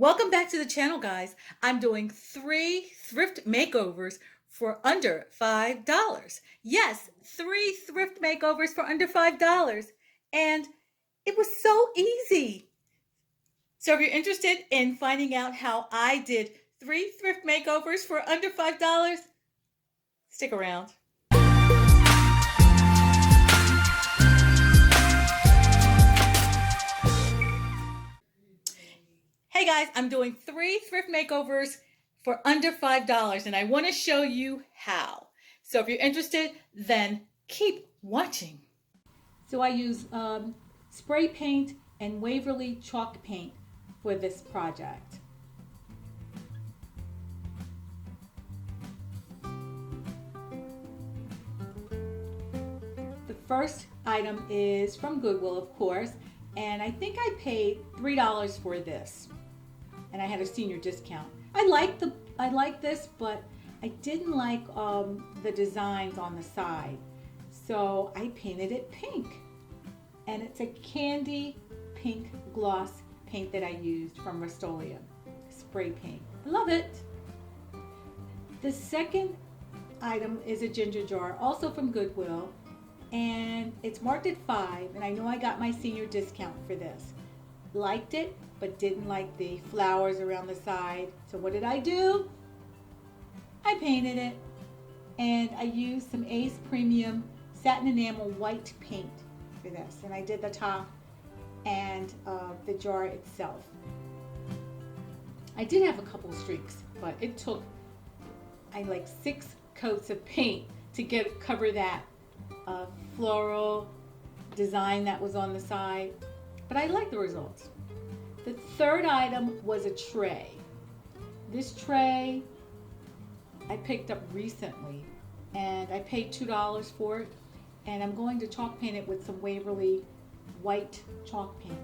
Welcome back to the channel, guys. I'm doing 3 thrift makeovers for under $5. Yes, 3 thrift makeovers for under $5. And it was so easy. So if you're interested in finding out how I did 3 thrift makeovers for under $5, stick around. Hey guys, I'm doing 3 thrift makeovers for under $5 and I want to show you how. So if you're interested, then keep watching. So I use spray paint and Waverly chalk paint for this project. The first item is from Goodwill, of course, and I think I paid $3 for this. And I had a senior discount. I like this, but I didn't like the designs on the side. So I painted it pink. And it's a candy pink gloss paint that I used from Rust-Oleum. Spray paint. I love it. The second item is a ginger jar, also from Goodwill. And it's marked at $5, and I know I got my senior discount for this. Liked it, but didn't like the flowers around the side. So what did I do? I painted it, and I used some Ace Premium Satin Enamel White paint for this. And I did the top and the jar itself. I did have a couple streaks, but it took, I like 6 coats of paint to cover that floral design that was on the side. But I like the results. The third item was a tray. This tray I picked up recently and I paid $2 for it, and I'm going to chalk paint it with some Waverly white chalk paint.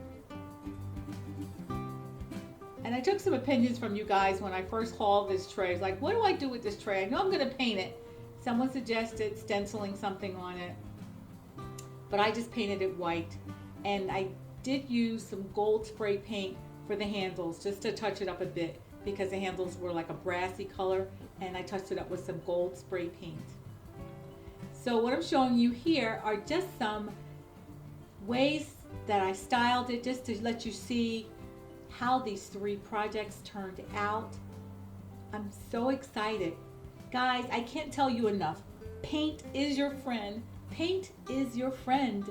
And I took some opinions from you guys when I first hauled this tray. I was like, what do I do with this tray? I know I'm going to paint it. Someone suggested stenciling something on it, but I just painted it white. And I did use some gold spray paint for the handles just to touch it up a bit, because the handles were like a brassy color, and I touched it up with some gold spray paint. So what I'm showing you here are just some ways that I styled it, just to let you see how these 3 projects turned out. I'm so excited. Guys, I can't tell you enough. Paint is your friend. Paint is your friend.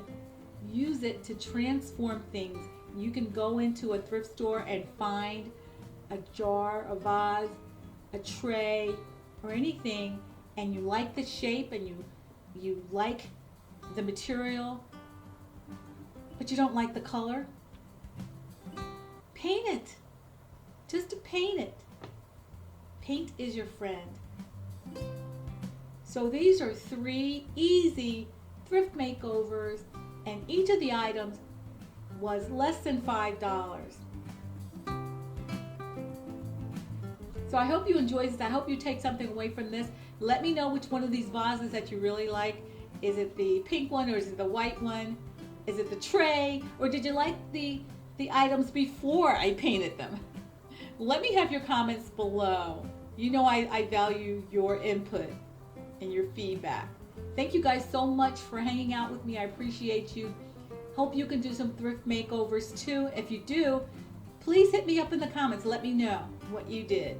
Use it to transform things. You can go into a thrift store and find a jar, a vase, a tray, or anything, and you like the shape and you like the material, but you don't like the color. Paint it. Just paint it. Paint is your friend. So these are 3 easy thrift makeovers, and each of the items was less than $5. So I hope you enjoyed this. I hope you take something away from this. Let me know which one of these vases that you really like. Is it the pink one, or is it the white one? Is it the tray, or did you like the items before I painted them? Let me have your comments below. You know I value your input and your feedback. Thank you guys so much for hanging out with me. I appreciate you. Hope you can do some thrift makeovers too. If you do, please hit me up in the comments. Let me know what you did.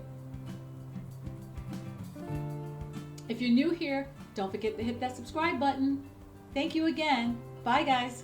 If you're new here, don't forget to hit that subscribe button. Thank you again. Bye guys.